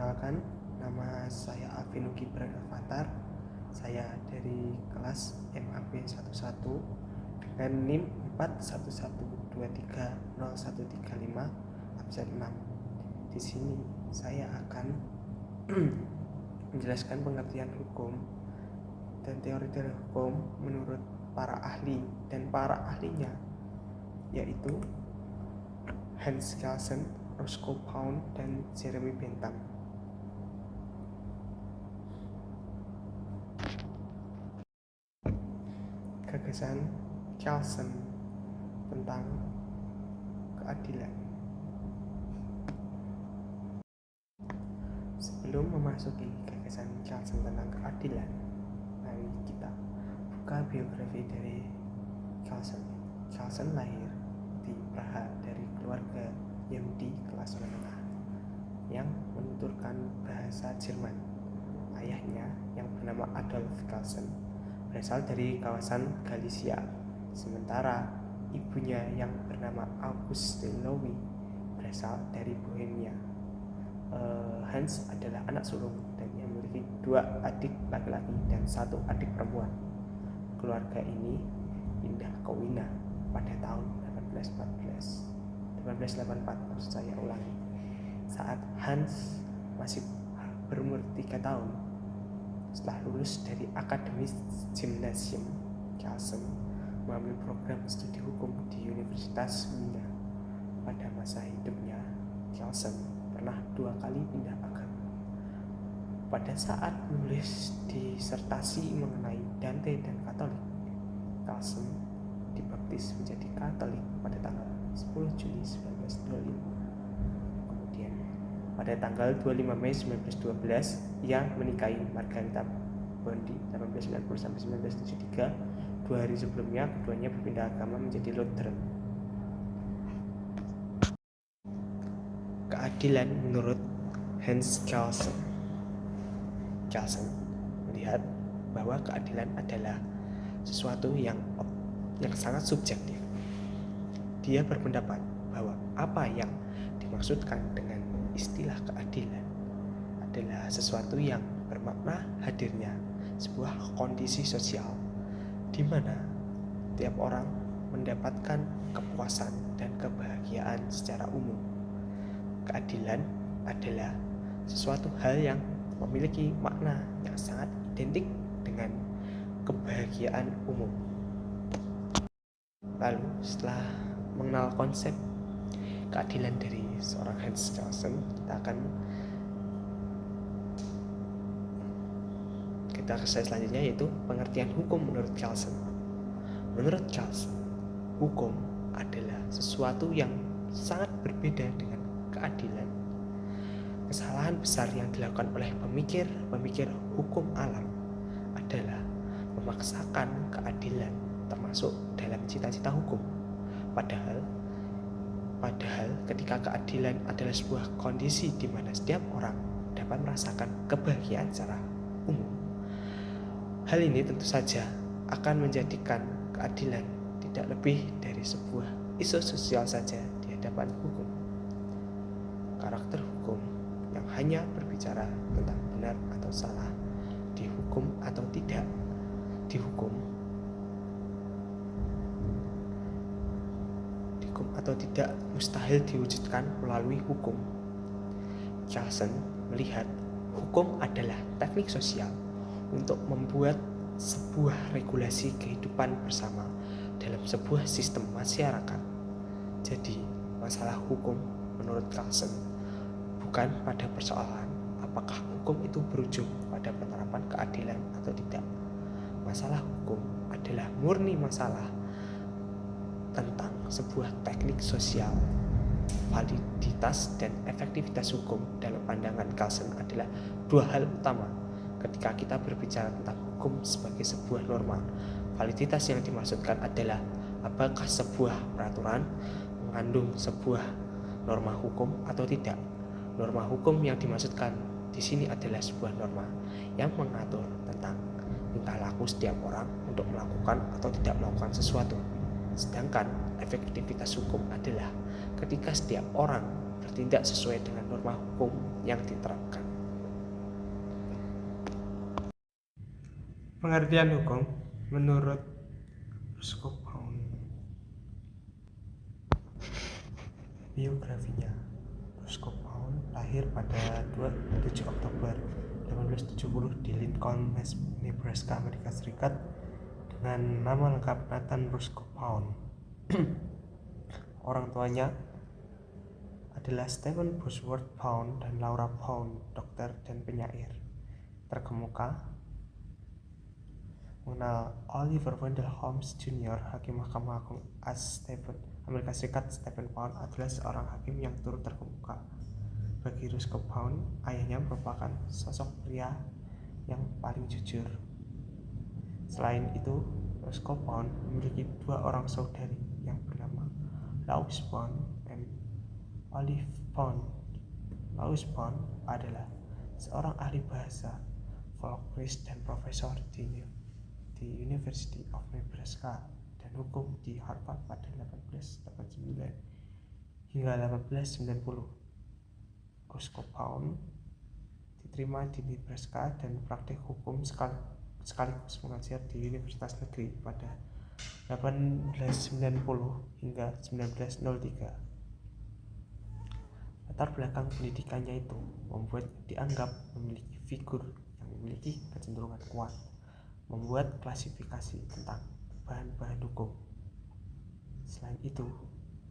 Perkenalkan, nama saya Afinuki Beravatar. Saya dari kelas MAP 11 dengan NIM 411230135 absen 6. Di sini saya akan menjelaskan pengertian hukum dan teori-teori hukum menurut para ahli, dan para ahlinya yaitu Hans Kelsen, Roscoe Pound, dan Jeremy Bentham. Gagasan Kelsen tentang keadilan. Sebelum memasuki gagasan Kelsen tentang keadilan, mari kita buka biografi dari Kelsen. Kelsen lahir di Praha dari keluarga Yahudi kelas menengah yang menuturkan bahasa Jerman. Ayahnya yang bernama Adolf Kelsen berasal dari kawasan Galicia, sementara ibunya yang bernama Auguste Lowy berasal dari Bohemia. Hans adalah anak sulung dan ia memiliki 2 adik laki-laki dan 1 adik perempuan. Keluarga ini pindah ke Wina pada tahun 1884, maksud saya ulangi, saat Hans masih berumur 3 tahun. Setelah lulus dari Akademis Gymnasium, Kelsen mengambil program studi hukum di Universitas Wina. Pada masa hidupnya, Kelsen pernah 2 kali pindah agama. Pada saat menulis disertasi mengenai Dante dan Katolik, Kelsen dibaptis menjadi Katolik pada tanggal 10 Juli 1925. Kemudian pada tanggal 25 Mei 1912 ia menikahi Margarita Bondi 1890-1973. 2 hari sebelumnya keduanya berpindah agama menjadi Lutheran. Keadilan menurut Hans Kelsen. Kelsen melihat bahwa keadilan adalah sesuatu yang sangat subjektif. Dia berpendapat bahwa apa yang dimaksudkan dengan istilah keadilan adalah sesuatu yang bermakna hadirnya sebuah kondisi sosial di mana tiap orang mendapatkan kepuasan dan kebahagiaan secara umum. Keadilan adalah sesuatu hal yang memiliki makna yang sangat identik dengan kebahagiaan umum. Lalu setelah mengenal konsep keadilan dari seorang Hans Kelsen, kita ke slide selanjutnya, yaitu pengertian hukum menurut Kelsen. Menurut Kelsen, hukum adalah sesuatu yang sangat berbeda dengan keadilan. Kesalahan besar yang dilakukan oleh pemikir hukum alam adalah memaksakan keadilan, termasuk dalam cita-cita hukum. Padahal ketika keadilan adalah sebuah kondisi di mana setiap orang dapat merasakan kebahagiaan secara umum, hal ini tentu saja akan menjadikan keadilan tidak lebih dari sebuah isu sosial saja di hadapan hukum. Karakter hukum yang hanya berbicara tentang benar atau salah, dihukum atau tidak dihukum, atau tidak, mustahil diwujudkan melalui hukum. Kelsen melihat hukum adalah teknik sosial untuk membuat sebuah regulasi kehidupan bersama dalam sebuah sistem masyarakat. Jadi, masalah hukum menurut Kelsen bukan pada persoalan apakah hukum itu berujung pada penerapan keadilan atau tidak. Masalah hukum adalah murni masalah tentang sebuah teknik sosial. Validitas dan efektivitas hukum dalam pandangan Kelsen adalah 2 hal utama ketika kita berbicara tentang hukum sebagai sebuah norma. Validitas yang dimaksudkan adalah apakah sebuah peraturan mengandung sebuah norma hukum atau tidak. Norma hukum yang dimaksudkan di sini adalah sebuah norma yang mengatur tentang tingkah laku setiap orang untuk melakukan atau tidak melakukan sesuatu. Sedangkan efektivitas hukum adalah ketika setiap orang bertindak sesuai dengan norma hukum yang diterapkan. Pengertian hukum menurut Roscoe Pound. Biografinya, Roscoe Pound lahir pada 7 Oktober 1870 di Lincoln, Nebraska, Amerika Serikat dengan nama lengkap Nathan Roscoe Pound. Orang tuanya adalah Stephen Bosworth Pound dan Laura Pound, dokter dan penyair terkemuka. Mengenal Oliver Wendell Holmes Jr., Hakim Mahkamah Agung Amerika Serikat. Stephen Pound adalah seorang hakim yang turut terkemuka. Bagi Roscoe Pound, ayahnya merupakan sosok pria yang paling jujur. Selain itu, Roscoe Pound memiliki 2 orang saudari yang bernama Louise Pound dan Olive Pound. Louise Pound adalah seorang ahli bahasa, folkloris dan profesor di University of Nebraska dan hukum di Harvard pada 1889 hingga 1890. Roscoe Pound diterima di Nebraska dan praktik hukum sekaligus mengajar di Universitas Negeri pada 1890 hingga 1903. Latar belakang pendidikannya itu membuat dianggap memiliki figur yang memiliki kecenderungan kuat membuat klasifikasi tentang bahan-bahan hukum. Selain itu,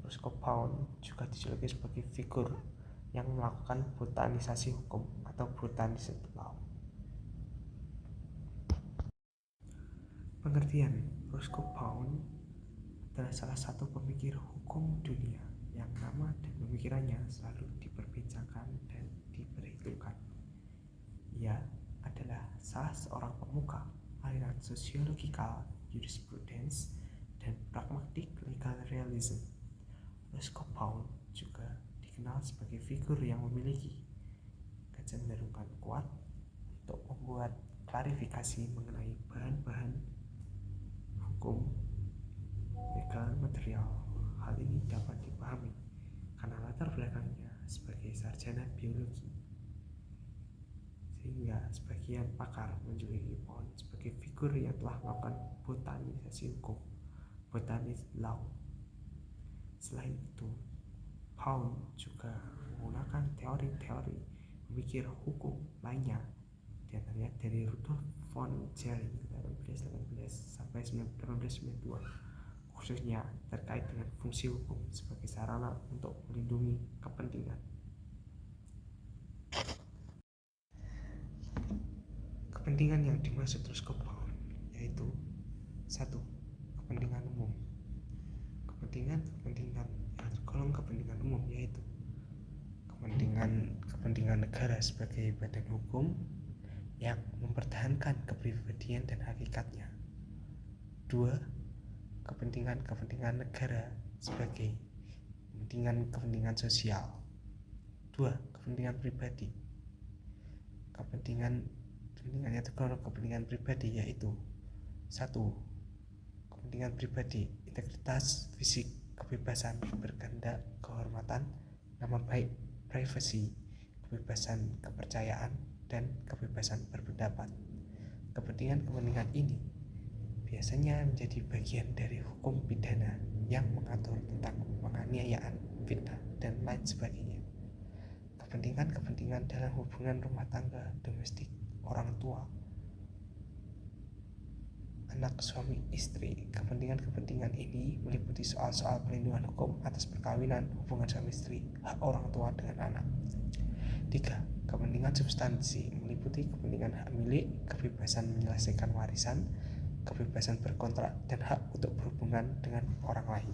Roscoe Pound juga dijuluki sebagai figur yang melakukan botanisasi hukum atau botanist law. Pengertian, Roscoe Pound adalah salah satu pemikir hukum dunia yang nama dan pemikirannya selalu diperbincangkan dan diperhitungkan. Ia adalah salah seorang pemuka aliran Sociological Jurisprudence dan Pragmatic Legal Realism. Roscoe Pound juga dikenal sebagai figur yang memiliki kecenderungan kuat untuk membuat klarifikasi mengenai bahan-bahan hukum legal material. Hal ini dapat dipahami karena latar belakangnya sebagai sarjana biologi, sehingga sebagian pakar menjuluki Pound sebagai figur yang telah melakukan botanisasi hukum, botanist law. Selain itu, Pound juga menggunakan teori-teori pemikir hukum lainnya, diantaranya dari Rudolf von Jering 1818 sampai 1892, khususnya terkait dengan fungsi hukum sebagai sarana untuk melindungi kepentingan. Kepentingan yang dimaksud Roscoe Pound yaitu 1. Kepentingan umum. Kepentingan yang tergolong kepentingan umum yaitu kepentingan negara sebagai badan hukum yang mempertahankan kepribadian dan hakikatnya. 2. Kepentingan negara sebagai kepentingan sosial. 2. Kepentingan pribadi. Kepentingannya tergolong kepentingan pribadi yaitu 1. Kepentingan pribadi, integritas fisik, kebebasan berkehendak, kehormatan, nama baik, privasi, kebebasan kepercayaan, dan kebebasan berpendapat. Kepentingan ini biasanya menjadi bagian dari hukum pidana yang mengatur tentang penganiayaan, fitnah, dan lain sebagainya. Kepentingan dalam hubungan rumah tangga, domestik, orang tua, anak, suami, istri. Kepentingan ini meliputi soal-soal perlindungan hukum atas perkawinan, hubungan suami istri, hak orang tua dengan anak. 3. Kepentingan substansi meliputi kepentingan hak milik, kebebasan menyelesaikan warisan, kebebasan berkontrak, dan hak untuk berhubungan dengan orang lain.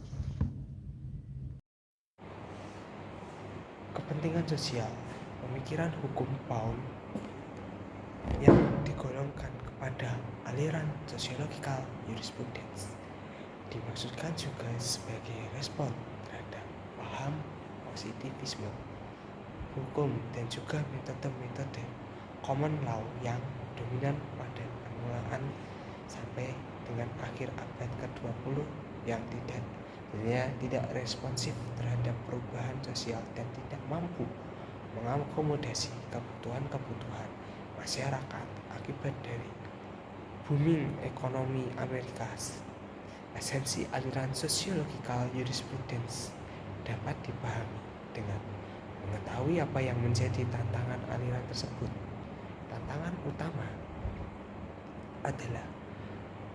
Kepentingan sosial, pemikiran hukum Pound yang digolongkan kepada aliran Sociological Jurisprudence dimaksudkan juga sebagai respon terhadap paham positivisme hukum dan juga metode-metode common law yang dominan pada permulaan sampai dengan akhir abad ke-20 yang tidak responsif terhadap perubahan sosial dan tidak mampu mengakomodasi kebutuhan masyarakat akibat dari booming ekonomi Amerika. Esensi aliran sosiologikal jurisprudence dapat dipahami dengan mengetahui apa yang menjadi tantangan aliran tersebut. Tantangan utama adalah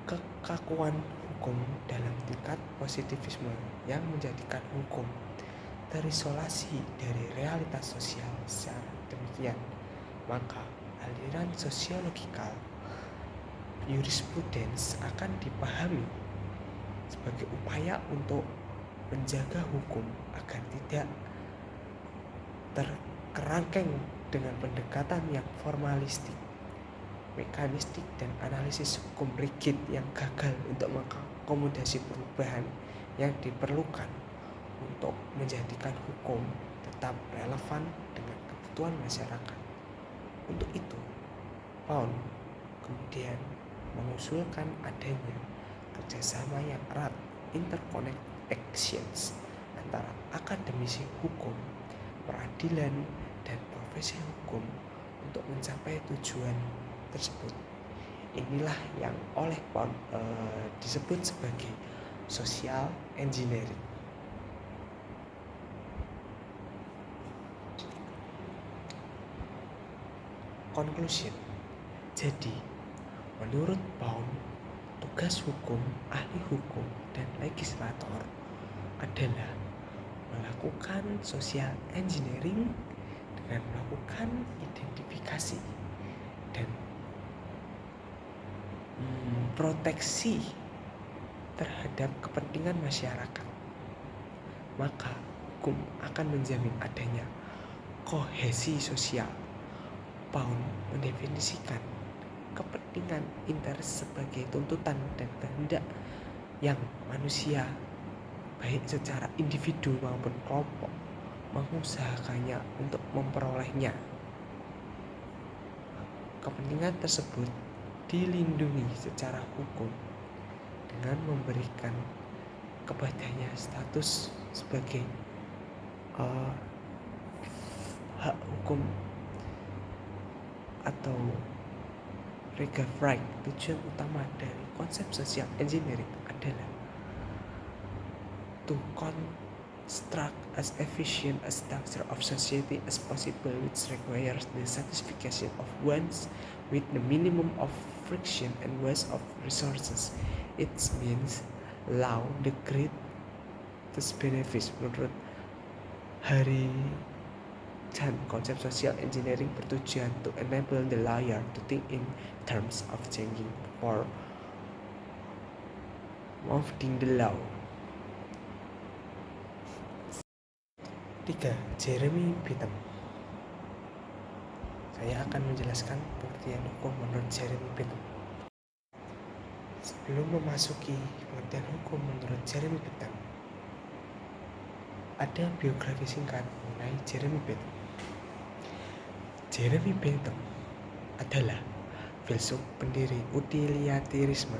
kekakuan hukum dalam tingkat positivisme yang menjadikan hukum terisolasi dari realitas sosial. Secara demikian, maka aliran sosiologikal jurisprudence akan dipahami sebagai upaya untuk menjaga hukum agar tidak terkerangkeng dengan pendekatan yang formalistik, mekanistik, dan analisis hukum rigid yang gagal untuk mengakomodasi perubahan yang diperlukan untuk menjadikan hukum tetap relevan dengan kebutuhan masyarakat. Untuk itu, Pound kemudian mengusulkan adanya kerjasama yang erat, interconnect actions, antara akademisi hukum, peradilan, dan profesi hukum untuk mencapai tujuan tersebut. Inilah yang oleh Pound disebut sebagai social engineering. Conclusion. Jadi, menurut Pound, tugas hukum, ahli hukum, dan legislator adalah melakukan social engineering dengan melakukan identifikasi dan proteksi terhadap kepentingan masyarakat. Maka hukum akan menjamin adanya kohesi sosial. Pound mendefinisikan kepentingan interest sebagai tuntutan dan kehendak yang manusia, baik secara individu maupun kelompok, mengusahakannya untuk memperolehnya. Kepentingan tersebut dilindungi secara hukum dengan memberikan kepadanya status sebagai hak hukum atau legal right. Tujuan utama dari konsep social engineering adalah to construct as efficient a structure of society as possible, which requires the satisfaction of wants with the minimum of friction and waste of resources. It means allow the greatest benefits. Menurut Hari Chan, konsep social engineering bertujuan to enable the lawyer to think in terms of changing or moving the law. 3. Jeremy Bentham. Saya akan menjelaskan pengertian hukum menurut Jeremy Bentham. Sebelum memasuki pengertian hukum menurut Jeremy Bentham, ada biografi singkat mengenai Jeremy Bentham. Jeremy Bentham adalah filsuf pendiri utilitarianisme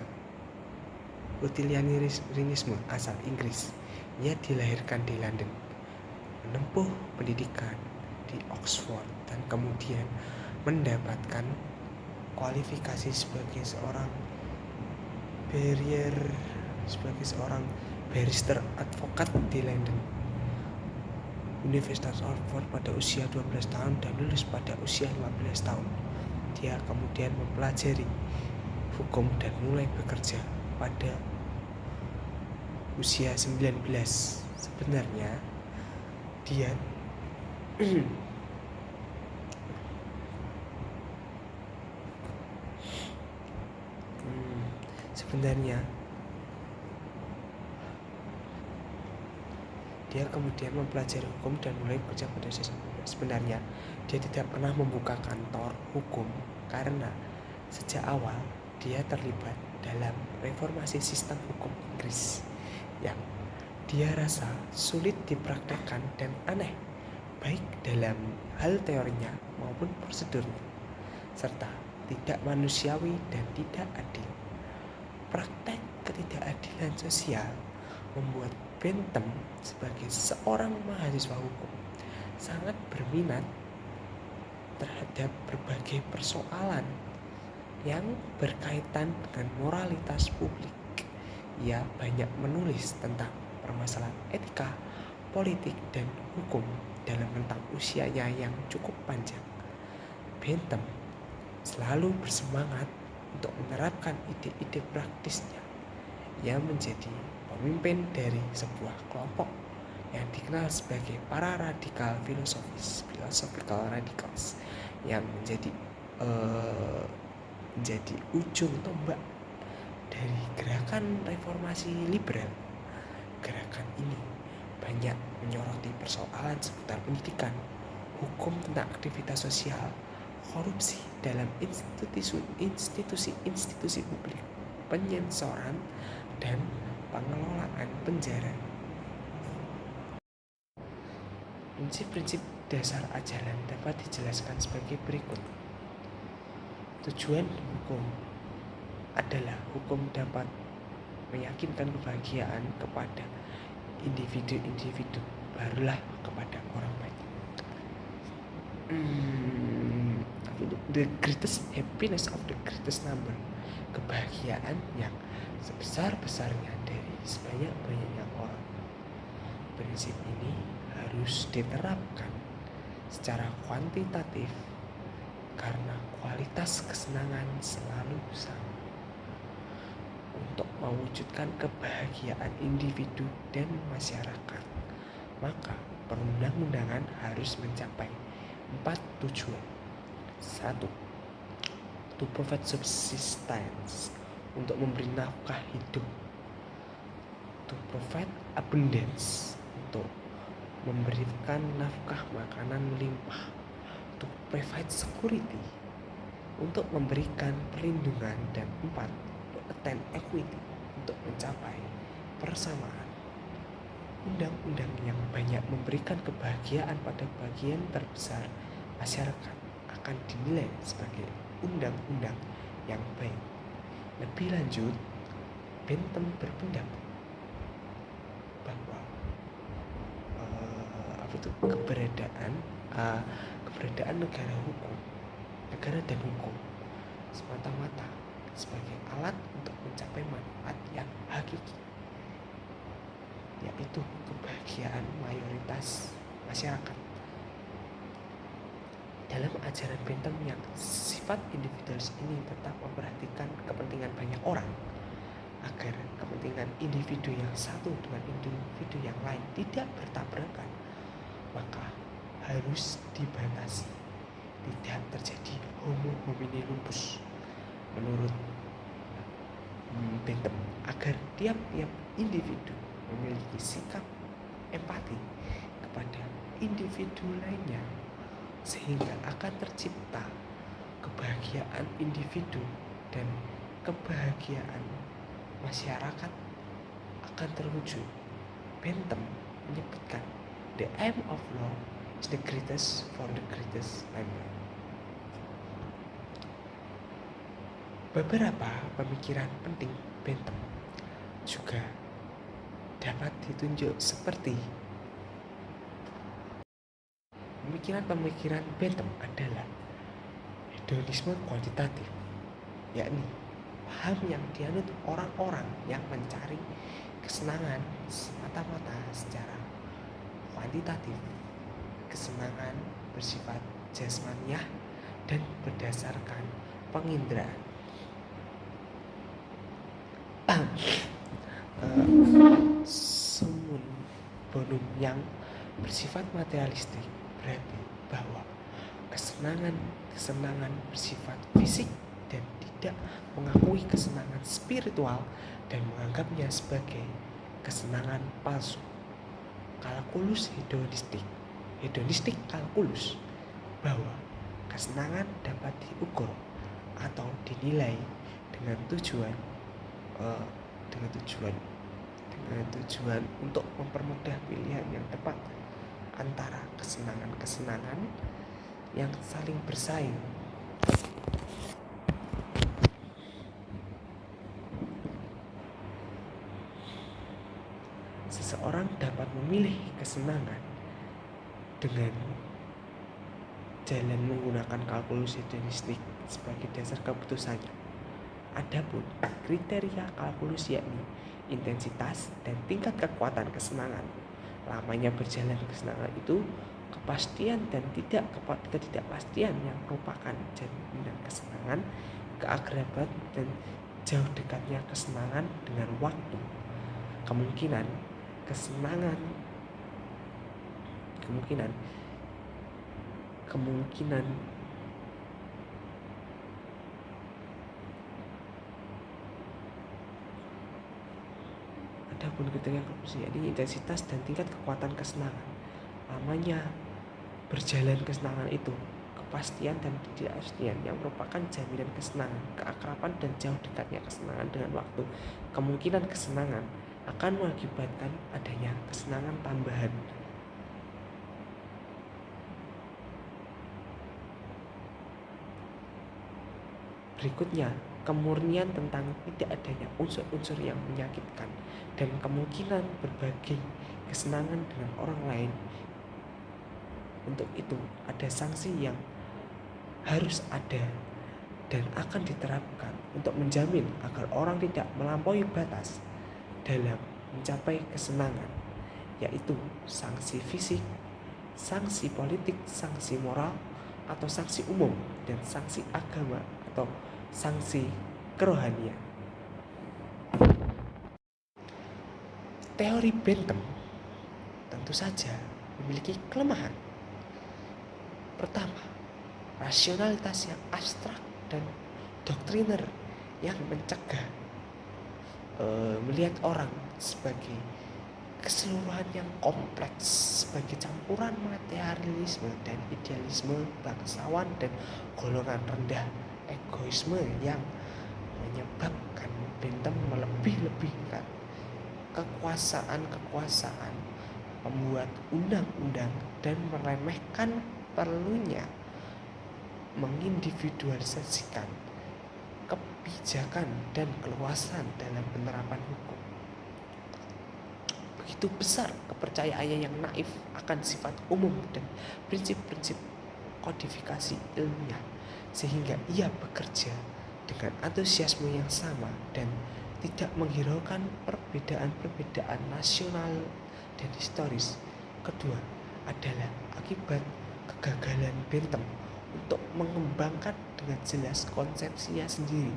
asal Inggris. Ia dilahirkan di London, menempuh pendidikan di Oxford, dan kemudian mendapatkan kualifikasi sebagai seorang barrister advokat di London Universitas Oxford pada usia 12 tahun dan lulus pada usia 15 tahun. Dia kemudian mempelajari hukum dan mulai bekerja pada usia 19. Sebenarnya dia dia kemudian mempelajari hukum dan mulai bekerja pada usia 19. Sebenarnya dia tidak pernah membuka kantor hukum karena sejak awal dia terlibat dalam reformasi sistem hukum Inggris yang dia rasa sulit dipraktekkan dan aneh, baik dalam hal teorinya maupun prosedurnya, serta tidak manusiawi dan tidak adil. Praktek ketidakadilan sosial membuat Bentham sebagai seorang mahasiswa hukum sangat berminat terhadap berbagai persoalan yang berkaitan dengan moralitas publik. Ia banyak menulis tentang permasalahan etika, politik, dan hukum dalam rentang usianya yang cukup panjang. Bentham selalu bersemangat untuk menerapkan ide-ide praktisnya. Ia menjadi pemimpin dari sebuah kelompok yang dikenal sebagai para radikal filosofis, philosophical radicals, yang menjadi ujung tombak dari gerakan reformasi liberal. Gerakan ini banyak menyoroti persoalan seputar pendidikan, hukum tentang aktivitas sosial, korupsi dalam institusi publik, penyensoran, dan pengelolaan penjara. Prinsip-prinsip dasar ajaran dapat dijelaskan sebagai berikut. Tujuan hukum adalah hukum dapat meyakinkan kebahagiaan kepada individu-individu, barulah kepada orang banyak. The greatest happiness of the greatest number, kebahagiaan yang sebesar-besarnya dari sebanyak-banyaknya orang. Prinsip ini harus diterapkan secara kuantitatif karena kualitas kesenangan selalu sama. Untuk mewujudkan kebahagiaan individu dan masyarakat, maka perundang-undangan harus mencapai 4 tujuan. 1. To provide subsistence, untuk memberi nafkah hidup. To provide abundance, untuk memberikan nafkah makanan melimpah. To provide security, untuk memberikan perlindungan. Dan 4. To attain equity, untuk mencapai persamaan. Undang-undang yang banyak memberikan kebahagiaan pada bagian terbesar masyarakat akan dinilai sebagai undang-undang yang baik. Lebih lanjut, Bentham berpendapat bahwa keberadaan negara dan hukum semata-mata sebagai alat untuk mencapai manfaat yang hakiki, yaitu kebahagiaan mayoritas masyarakat. Dalam ajaran Bentham yang sifat individualis ini tetap memperhatikan kepentingan banyak orang agar kepentingan individu yang satu dengan individu yang lain tidak bertabrakan, maka harus dibatasi, tidak terjadi homo homini lupus. Menurut Bentham, agar tiap-tiap individu memiliki sikap empati kepada individu lainnya, sehingga akan tercipta kebahagiaan individu dan kebahagiaan masyarakat akan terwujud. Bentham menyebutkan the aim of law is the greatest for the greatest number. Beberapa pemikiran penting Bentham juga dapat ditunjuk seperti pemikiran Bentham adalah hedonisme kuantitatif, yakni paham yang dianut orang-orang yang mencari kesenangan semata-mata secara kuantitatif. Kesenangan bersifat jasmaniah dan berdasarkan penginderaan. Sumun bonum yang bersifat materialistik berarti bahwa kesenangan bersifat fisik dan tidak mengakui kesenangan spiritual dan menganggapnya sebagai kesenangan palsu. Kalkulus hedonistik kalkulus, bahwa kesenangan dapat diukur atau dinilai dengan tujuan untuk mempermudah pilihan yang tepat antara kesenangan yang saling bersaing. Seseorang dapat memilih kesenangan dengan jalan menggunakan kalkulus hedonistik sebagai dasar keputusannya. Adapun kriteria kalkulus yakni intensitas dan tingkat kekuatan kesenangan. Lamanya berjalan kesenangan itu kepastian dan ketidakpastian yang merupakan jaminan kesenangan, keakraban dan jauh dekatnya kesenangan dengan waktu. Kemungkinan adapun kriteria kalkulus yakni intensitas dan tingkat kekuatan kesenangan. Lamanya berjalan kesenangan itu kepastian dan ketidakpastian yang merupakan jaminan kesenangan, keakraban dan jauh dekatnya kesenangan dengan waktu. Kemungkinan kesenangan akan mengakibatkan adanya kesenangan tambahan. Berikutnya, kemurnian tentang tidak adanya unsur-unsur yang menyakitkan dan kemungkinan berbagai kesenangan dengan orang lain. Untuk itu, ada sanksi yang harus ada dan akan diterapkan untuk menjamin agar orang tidak melampaui batas dalam mencapai kesenangan, yaitu sanksi fisik, sanksi politik, sanksi moral atau sanksi umum, dan sanksi agama atau sanksi kerohanian. Teori Bentham tentu saja memiliki kelemahan. Pertama, rasionalitas yang abstrak dan doktriner yang mencegah melihat orang sebagai keseluruhan yang kompleks, sebagai campuran materialisme dan idealisme, bangsawan dan golongan rendah egoisme yang menyebabkan Bentham melebih-lebihkan kekuasaan, membuat undang-undang dan meremehkan perlunya mengindividualisasikan kebijakan dan keluasan dalam penerapan hukum. Begitu besar kepercayaannya yang naif akan sifat umum dan prinsip-prinsip kodifikasi ilmiah, sehingga ia bekerja dengan antusiasme yang sama dan tidak menghiraukan perbedaan-perbedaan nasional dan historis. Kedua adalah akibat kegagalan Bentham untuk mengembangkan dengan jelas konsepsinya sendiri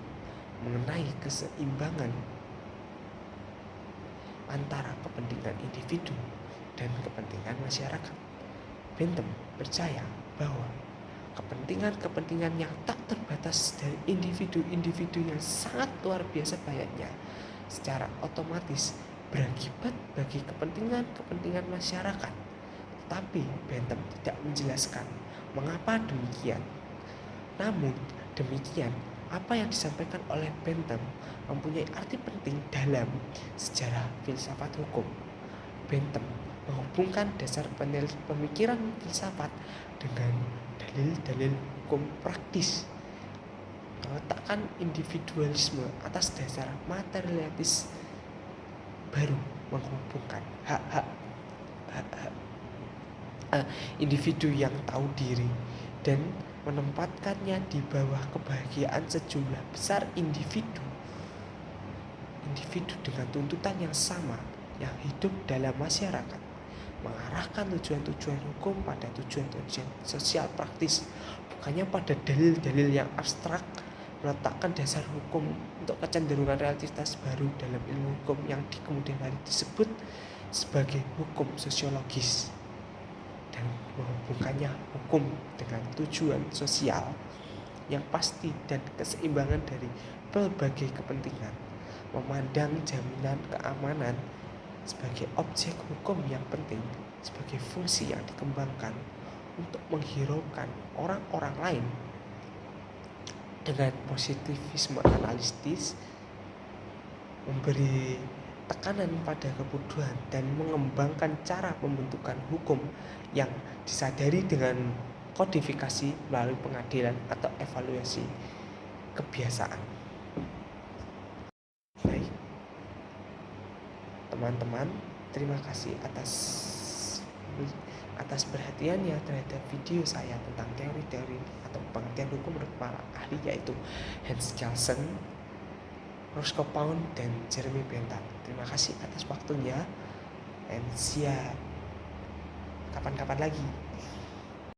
mengenai keseimbangan antara kepentingan individu dan kepentingan masyarakat. Bentham percaya bahwa kepentingan-kepentingan yang tak terbatas dari individu-individu yang sangat luar biasa banyaknya secara otomatis berakibat bagi kepentingan-kepentingan masyarakat. Tapi Bentham tidak menjelaskan mengapa demikian. Namun demikian, apa yang disampaikan oleh Bentham mempunyai arti penting dalam sejarah filsafat hukum. Bentham menghubungkan dasar pemikiran filsafat dengan dalil-dalil hukum praktis, meletakkan individualisme atas dasar materialis, baru menghubungkan hak-hak individu yang tahu diri dan menempatkannya di bawah kebahagiaan sejumlah besar individu dengan tuntutan yang sama yang hidup dalam masyarakat, mengarahkan tujuan-tujuan hukum pada tujuan-tujuan sosial praktis, bukannya pada dalil-dalil yang abstrak, meletakkan dasar hukum untuk kecenderungan realitas baru dalam ilmu hukum yang di kemudian hari disebut sebagai hukum sosiologis, dan menghubungkannya hukum dengan tujuan sosial yang pasti dan keseimbangan dari berbagai kepentingan, memandang jaminan keamanan sebagai objek hukum yang penting, sebagai fungsi yang dikembangkan untuk menghiraukan orang-orang lain. Dengan positivisme analitis, memberi tekanan pada kebutuhan dan mengembangkan cara pembentukan hukum yang disadari dengan kodifikasi melalui pengadilan atau evaluasi kebiasaan. Baik, teman-teman, terima kasih atas perhatiannya terhadap video saya tentang teori-teori atau pengertian hukum menurut para ahli, yaitu Hans Kelsen, Roscoe Pound, dan Jeremy Bentham. Terima kasih atas waktunya, and see ya kapan-kapan lagi.